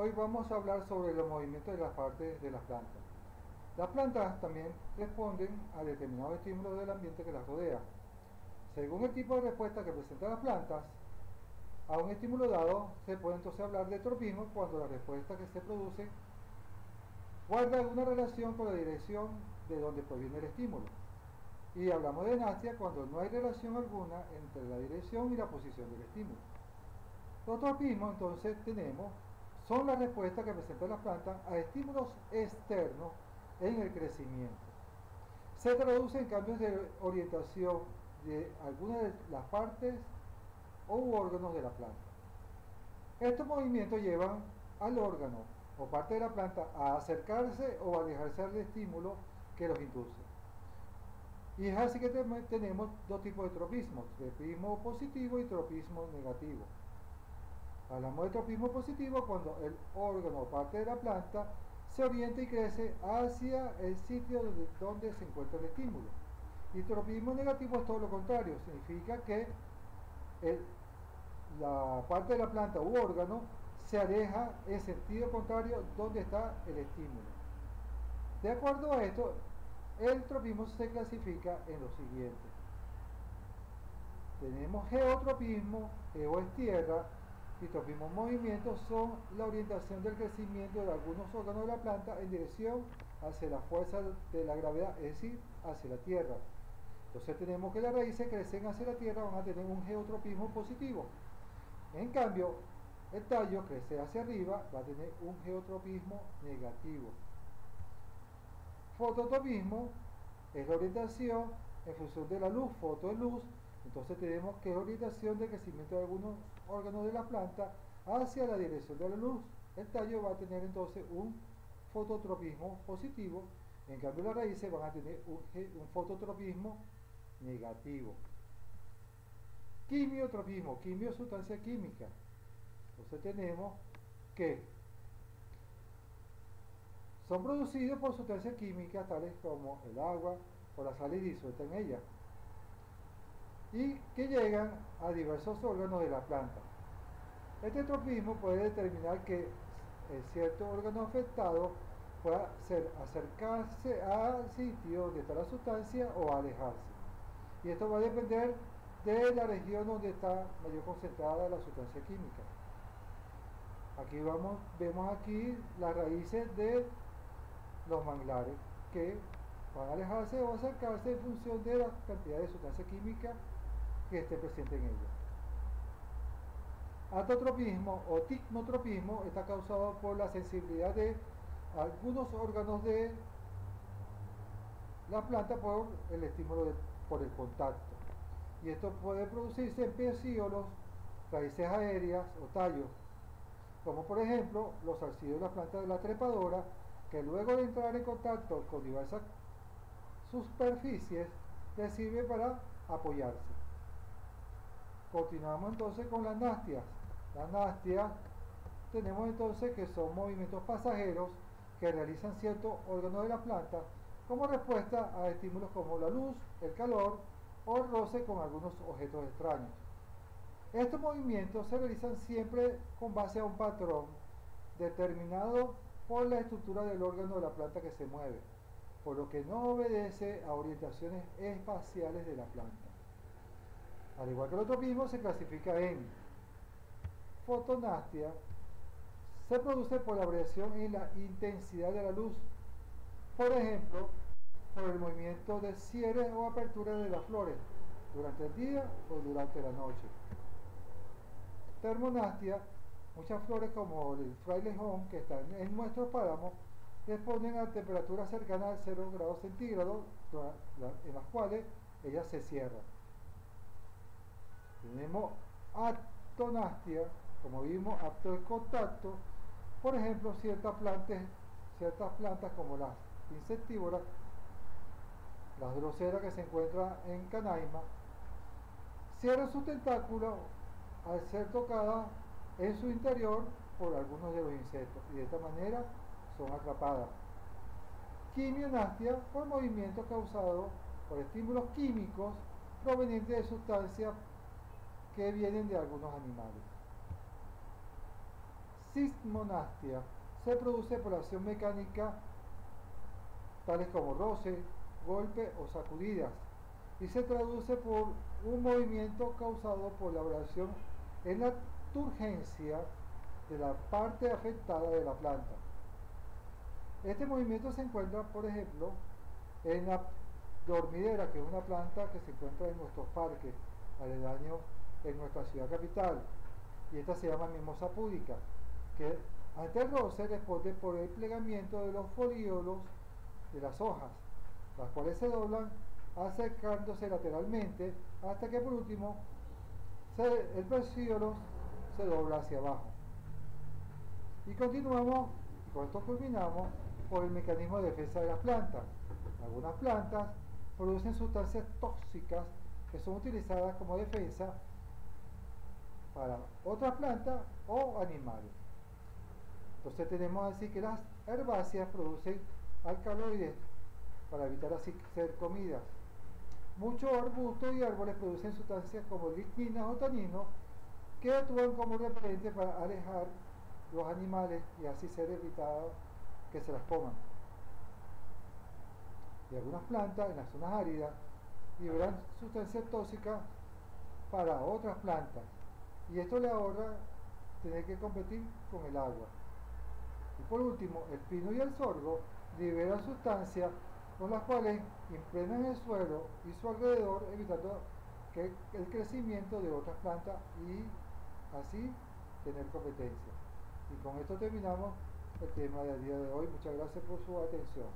Hoy vamos a hablar sobre los movimientos de las partes de las plantas. Las plantas también responden a determinados estímulos del ambiente que las rodea. Según el tipo de respuesta que presentan las plantas a un estímulo dado, se puede entonces hablar de tropismo cuando la respuesta que se produce guarda alguna relación con la dirección de donde proviene el estímulo. Y hablamos de enastia cuando no hay relación alguna entre la dirección y la posición del estímulo. Los tropismos entonces son las respuestas que presentan las plantas a estímulos externos en el crecimiento. Se traduce en cambios de orientación de algunas de las partes u órganos de la planta. Estos movimientos llevan al órgano o parte de la planta a acercarse o a alejarse del estímulo que los induce. Y es así que tenemos dos tipos de tropismo: tropismo positivo y tropismo negativo. Hablamos de tropismo positivo cuando el órgano o parte de la planta se orienta y crece hacia el sitio donde se encuentra el estímulo. Y tropismo negativo es todo lo contrario, significa que la parte de la planta u órgano se aleja en sentido contrario donde está el estímulo. De acuerdo a esto, el tropismo se clasifica en lo siguiente. Tenemos geotropismo, geo es tierra, y tropismo movimiento son la orientación del crecimiento de algunos órganos de la planta en dirección hacia la fuerza de la gravedad, es decir, hacia la tierra. Entonces tenemos que las raíces crecen hacia la tierra, van a tener un geotropismo positivo. En cambio, el tallo crece hacia arriba, va a tener un geotropismo negativo. Fototropismo es la orientación en función de la luz, foto es luz. Entonces tenemos que es orientación de crecimiento de algunos órganos de la planta hacia la dirección de la luz. El tallo va a tener entonces un fototropismo positivo, en cambio las raíces van a tener un fototropismo negativo. Quimiotropismo, quimio es sustancia química. Entonces tenemos que son producidos por sustancias químicas tales como el agua o la sal disuelta en ella, y que llegan a diversos órganos de la planta. Este tropismo puede determinar que cierto órgano afectado pueda acercarse al sitio donde está la sustancia o alejarse. Y esto va a depender de la región donde está mayor concentrada la sustancia química. Aquí vemos aquí las raíces de los manglares que van a alejarse o acercarse en función de la cantidad de sustancia química que esté presente en ella. Atotropismo o ticnotropismo está causado por la sensibilidad de algunos órganos de la planta por el estímulo por el contacto. Y esto puede producirse en pecíolos, raíces aéreas o tallos, como por ejemplo los arcillos de la planta de la trepadora, que luego de entrar en contacto con diversas superficies les sirve para apoyarse. Continuamos entonces con las nastias. Las nastias tenemos entonces que son movimientos pasajeros que realizan ciertos órganos de la planta como respuesta a estímulos como la luz, el calor o el roce con algunos objetos extraños. Estos movimientos se realizan siempre con base a un patrón determinado por la estructura del órgano de la planta que se mueve, por lo que no obedece a orientaciones espaciales de la planta. Al igual que el tropismo, se clasifica en fotonastia, se produce por la variación en la intensidad de la luz, por ejemplo, por el movimiento de cierre o apertura de las flores durante el día o durante la noche. Termonastia, muchas flores como el frailejón que están en nuestros páramos responden a temperaturas cercanas a 0 grados centígrados, en las cuales ellas se cierran. Tenemos actonastia, como vimos, acto de contacto, por ejemplo, ciertas plantas como las insectívoras, las droseras que se encuentran en Canaima, cierran sus tentáculos al ser tocadas en su interior por algunos de los insectos y de esta manera son atrapadas. Quimionastia, por movimientos causados por estímulos químicos provenientes de sustancias que vienen de algunos animales. sismonastia se produce por acción mecánica tales como roce, golpe o sacudidas, y se traduce por un movimiento causado por la vibración en la turgencia de la parte afectada de la planta. Este movimiento se encuentra, por ejemplo, en la dormidera, que es una planta que se encuentra en nuestros parques aledaños en nuestra ciudad capital, y esta se llama mimosa púdica, que ante el roce responde por el plegamiento de los folíolos de las hojas, las cuales se doblan acercándose lateralmente hasta que por último el pecíolo se dobla hacia abajo. Y continuamos, y con esto culminamos, por el mecanismo de defensa de las plantas. Algunas plantas producen sustancias tóxicas que son utilizadas como defensa para otras plantas o animales. Entonces tenemos así que las herbáceas producen alcaloides para evitar así ser comidas. Muchos arbustos y árboles producen sustancias como ligninas o taninos que actúan como repelentes para alejar los animales y así ser evitado que se las coman. Y algunas plantas en las zonas áridas liberan sustancias tóxicas para otras plantas y esto le ahorra tener que competir con el agua. Y por último, el pino y el sorgo liberan sustancias con las cuales impregnan el suelo y su alrededor, evitando que el crecimiento de otras plantas y así tener competencia. Y con esto terminamos el tema del día de hoy. Muchas gracias por su atención.